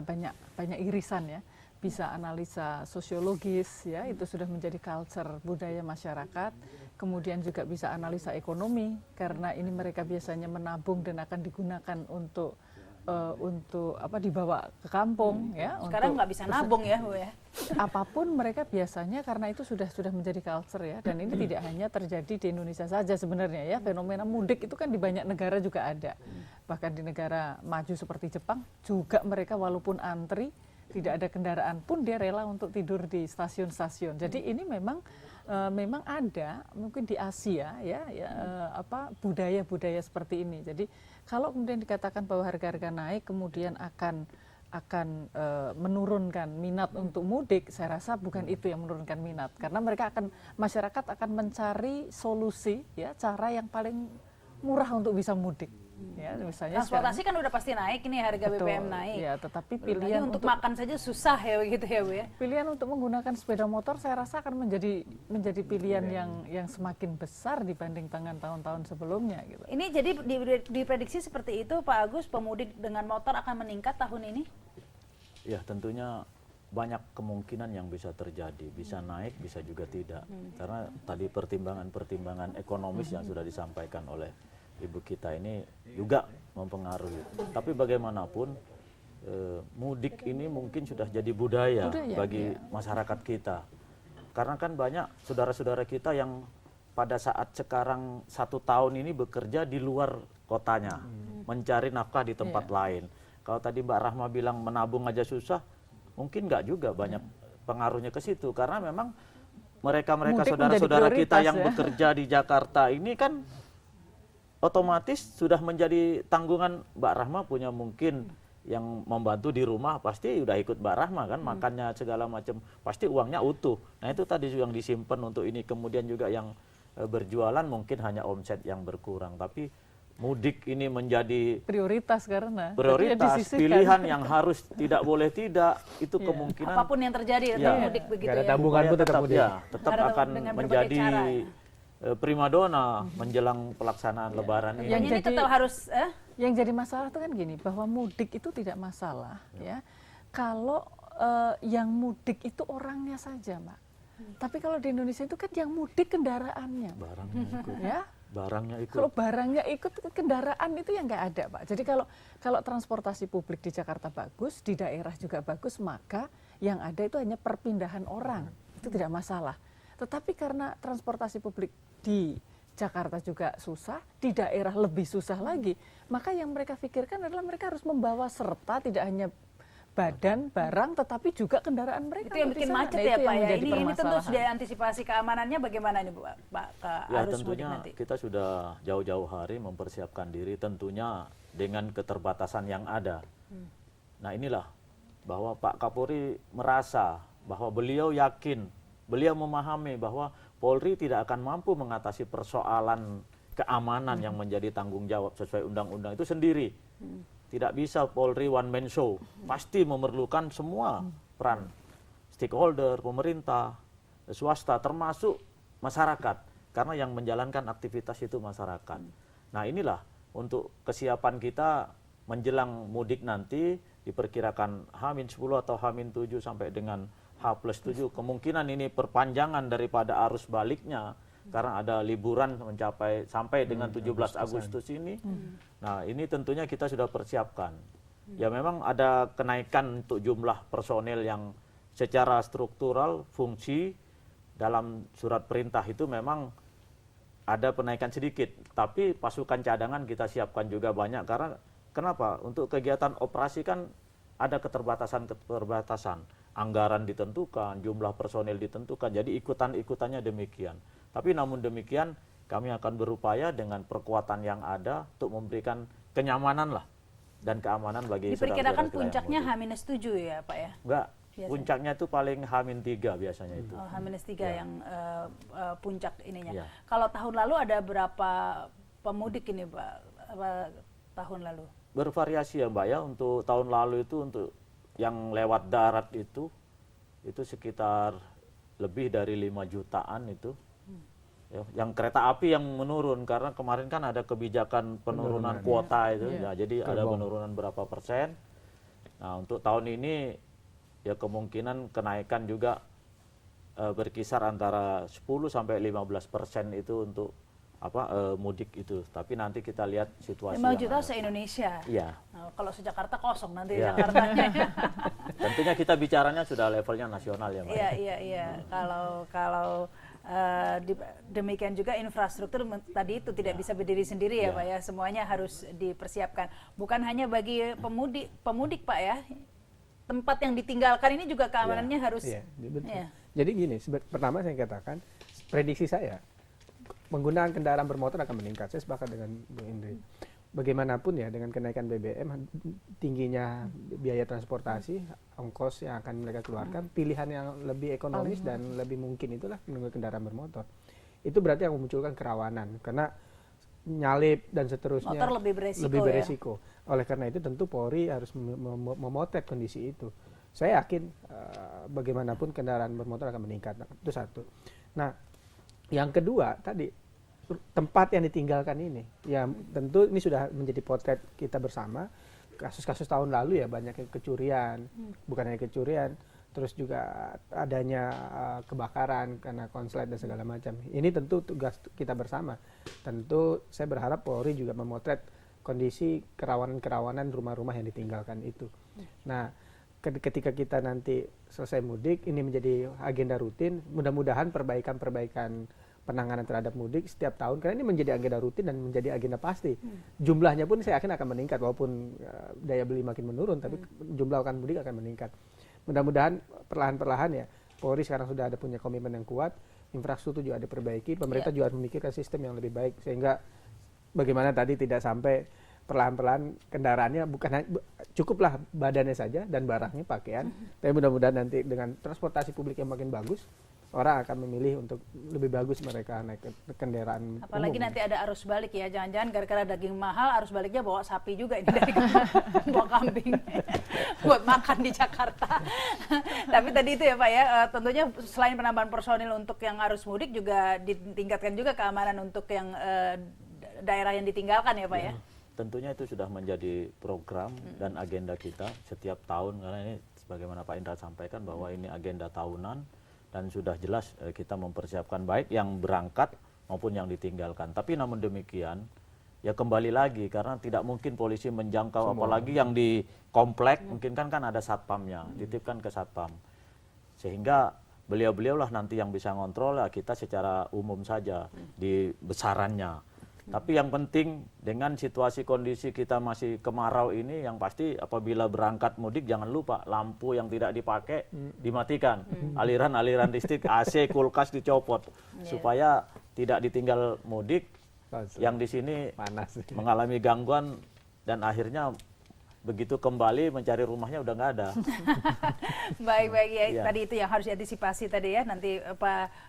banyak irisan ya. Bisa analisa sosiologis ya, itu sudah menjadi culture budaya masyarakat. Kemudian juga bisa analisa ekonomi karena ini mereka biasanya menabung dan akan digunakan untuk dibawa ke kampung ya. Sekarang nggak bisa nabung ya, Bu ya. Apapun mereka biasanya karena itu sudah menjadi culture ya, dan ini tidak hanya terjadi di Indonesia saja sebenarnya ya. Fenomena mudik itu kan di banyak negara juga ada. Bahkan di negara maju seperti Jepang juga mereka walaupun antri tidak ada kendaraan pun dia rela untuk tidur di stasiun-stasiun. Jadi ini memang ada mungkin di Asia ya, budaya-budaya seperti ini. Jadi kalau kemudian dikatakan bahwa harga-harga naik kemudian akan menurunkan minat untuk mudik, saya rasa bukan itu yang menurunkan minat, karena masyarakat akan mencari solusi ya, cara yang paling murah untuk bisa mudik. Ya, misalnya transportasi kan udah pasti naik ini, harga betul, BBM naik. Ya, tetapi pilihan untuk makan saja susah ya begitu ya, Bu ya. Pilihan untuk menggunakan sepeda motor saya rasa akan menjadi pilihan yang semakin besar dibanding dengan tahun-tahun sebelumnya gitu. Ini jadi diprediksi seperti itu Pak Agus, pemudik dengan motor akan meningkat tahun ini? Ya, tentunya banyak kemungkinan yang bisa terjadi, bisa naik, bisa juga tidak. Karena tadi pertimbangan ekonomis yang sudah disampaikan oleh Ibu kita ini juga mempengaruhi. Tapi bagaimanapun mudik ini mungkin sudah jadi budaya bagi masyarakat kita. Karena kan banyak saudara-saudara kita yang pada saat sekarang 1 tahun ini bekerja di luar kotanya, mencari nafkah di tempat lain. Kalau tadi Mbak Rahma bilang menabung aja susah, mungkin nggak juga, banyak pengaruhnya ke situ. Karena memang mereka saudara-saudara kita yang bekerja di Jakarta ini kan otomatis sudah menjadi tanggungan. Mbak Rahma punya mungkin yang membantu di rumah, pasti udah ikut Mbak Rahma kan, makannya segala macam, pasti uangnya utuh. Nah itu tadi yang disimpan untuk ini. Kemudian juga yang berjualan mungkin hanya omset yang berkurang, tapi mudik ini menjadi prioritas karena pilihan yang harus tidak boleh tidak, itu kemungkinan apapun yang terjadi mudik begitu ya. Tabungan pun tetap mudik. Tetap akan menjadi primadona menjelang pelaksanaan Lebaran ini. Yang ini tetap harus yang jadi masalah itu kan gini, bahwa mudik itu tidak masalah ya kalau yang mudik itu orangnya saja, Mbak. Tapi kalau di Indonesia itu kan yang mudik kendaraannya, barangnya ikut. Ya? Barangnya ikut. Kalau barangnya ikut, kendaraan itu yang nggak ada, Pak. Jadi kalau transportasi publik di Jakarta bagus, di daerah juga bagus, maka yang ada itu hanya perpindahan orang. Itu tidak masalah. Tetapi karena transportasi publik di Jakarta juga susah, di daerah lebih susah lagi, maka yang mereka pikirkan adalah mereka harus membawa serta tidak hanya badan, barang, tetapi juga kendaraan mereka. Itu yang bikin macet ya Pak ya. Ini tentu sudah antisipasi keamanannya bagaimana ini Pak ke arus mudik nanti? Kita sudah jauh-jauh hari mempersiapkan diri tentunya dengan keterbatasan yang ada. Nah inilah bahwa Pak Kapolri merasa bahwa beliau yakin, beliau memahami bahwa Polri tidak akan mampu mengatasi persoalan keamanan yang menjadi tanggung jawab sesuai undang-undang itu sendiri. Tidak bisa Polri one man show, pasti memerlukan semua peran stakeholder, pemerintah, swasta, termasuk masyarakat, karena yang menjalankan aktivitas itu masyarakat. Nah inilah untuk kesiapan kita menjelang mudik nanti, diperkirakan H-10 atau H-7 sampai dengan H+7, kemungkinan ini perpanjangan daripada arus baliknya karena ada liburan sampai dengan 17 Agustus ini. Nah ini tentunya kita sudah persiapkan. Ya memang ada kenaikan untuk jumlah personel yang secara struktural fungsi dalam surat perintah itu memang ada penaikan sedikit. Tapi pasukan cadangan kita siapkan juga banyak karena kenapa? Untuk kegiatan operasi kan ada keterbatasan. Anggaran ditentukan, jumlah personel ditentukan, jadi ikutannya demikian. Tapi namun demikian kami akan berupaya dengan perkuatan yang ada untuk memberikan kenyamanan lah dan keamanan bagi saudara-saudara. Diperkirakan puncaknya H-7 ya Pak ya? Enggak, puncaknya itu paling H-3 biasanya itu. Oh, H-3 yang puncak ininya. Ya. Kalau tahun lalu ada berapa pemudik ini Pak? Tahun lalu? Bervariasi ya Mbak ya, untuk tahun lalu itu untuk yang lewat darat itu sekitar lebih dari 5 jutaan itu Yang kereta api yang menurun karena kemarin kan ada kebijakan penurunan kuota itu, ya, jadi ada penurunan berapa persen. Nah untuk tahun ini ya kemungkinan kenaikan juga berkisar antara 10 sampai 15% itu untuk mudik itu. Tapi nanti kita lihat situasi. 5 juta se-Indonesia. Iya. Nah, kalau se-Jakarta kosong nanti ya. Jakartanya. Tentunya kita bicaranya sudah levelnya nasional ya, Mbak. Iya. Kalau demikian juga infrastruktur tadi itu tidak bisa berdiri sendiri ya Pak ya. Semuanya harus dipersiapkan. Bukan hanya bagi pemudik Pak ya. Tempat yang ditinggalkan ini juga keamanannya harus. Iya, betul. Jadi gini, pertama saya katakan, prediksi saya, penggunaan kendaraan bermotor akan meningkat. Saya sepakat dengan Bu Indri. Bagaimanapun ya, dengan kenaikan BBM, tingginya biaya transportasi, ongkos yang akan mereka keluarkan, pilihan yang lebih ekonomis dan lebih mungkin itulah menggunakan kendaraan bermotor. Itu berarti yang memunculkan kerawanan, karena nyalip dan seterusnya motor lebih beresiko. Oleh karena itu tentu Polri harus memotret kondisi itu. Saya yakin bagaimanapun kendaraan bermotor akan meningkat. Itu satu. Nah, yang kedua tadi tempat yang ditinggalkan ini, ya tentu ini sudah menjadi potret kita bersama. Kasus-kasus tahun lalu ya banyak kecurian, bukan hanya kecurian, terus juga adanya kebakaran karena konslet dan segala macam. Ini tentu tugas kita bersama. Tentu saya berharap Polri juga memotret kondisi kerawanan-kerawanan rumah-rumah yang ditinggalkan itu. Nah, ketika kita nanti selesai mudik, ini menjadi agenda rutin. Mudah-mudahan perbaikan-perbaikan penanganan terhadap mudik setiap tahun, karena ini menjadi agenda rutin dan menjadi agenda pasti. Jumlahnya pun saya yakin akan meningkat, walaupun daya beli makin menurun, tapi jumlah akan mudik akan meningkat. Mudah-mudahan perlahan-perlahan ya, Polri sekarang sudah ada punya komitmen yang kuat, infrastruktur juga diperbaiki, pemerintah juga harus memikirkan sistem yang lebih baik, sehingga bagaimana tadi tidak sampai perlahan-perlahan kendaraannya cukuplah badannya saja dan barangnya pakaian. Tapi mudah-mudahan nanti dengan transportasi publik yang makin bagus, orang akan memilih untuk lebih bagus mereka naik kendaraan apalagi umum. Nanti ada arus balik ya, jangan-jangan gara-gara daging mahal arus baliknya bawa sapi juga ini dari bawa kambing buat makan di Jakarta. Tapi tadi itu ya Pak ya, tentunya selain penambahan personil untuk yang arus mudik juga ditingkatkan juga keamanan untuk yang daerah yang ditinggalkan ya Pak ya. Tentunya itu sudah menjadi program dan agenda kita setiap tahun, karena ini sebagaimana Pak Indra sampaikan bahwa ini agenda tahunan dan sudah jelas kita mempersiapkan baik yang berangkat maupun yang ditinggalkan. Tapi namun demikian ya kembali lagi, karena tidak mungkin polisi menjangkau apalagi yang di komplek, mungkin kan ada satpamnya, titipkan ke satpam. Sehingga beliau-beliau lah nanti yang bisa ngontrol, ya kita secara umum saja di besarannya. Tapi yang penting dengan situasi kondisi kita masih kemarau ini, yang pasti apabila berangkat mudik jangan lupa lampu yang tidak dipakai dimatikan, aliran-aliran listrik, AC, kulkas dicopot, supaya tidak ditinggal mudik yang di sini panas, mengalami gangguan dan akhirnya begitu kembali mencari rumahnya udah nggak ada. Baik ya. Tadi itu yang harus diantisipasi tadi ya, nanti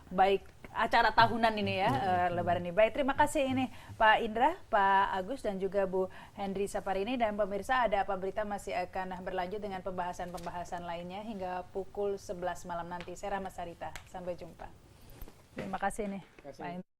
baik acara tahunan ini ya, Lebaran ini. Baik, terima kasih ini Pak Indra, Pak Agus dan juga Bu Henry Saparini, dan pemirsa Ada Apa Berita masih akan berlanjut dengan pembahasan-pembahasan lainnya hingga pukul 11 malam nanti. Saya Rahmat Sarita, sampai jumpa. Terima kasih nih Pak Indra.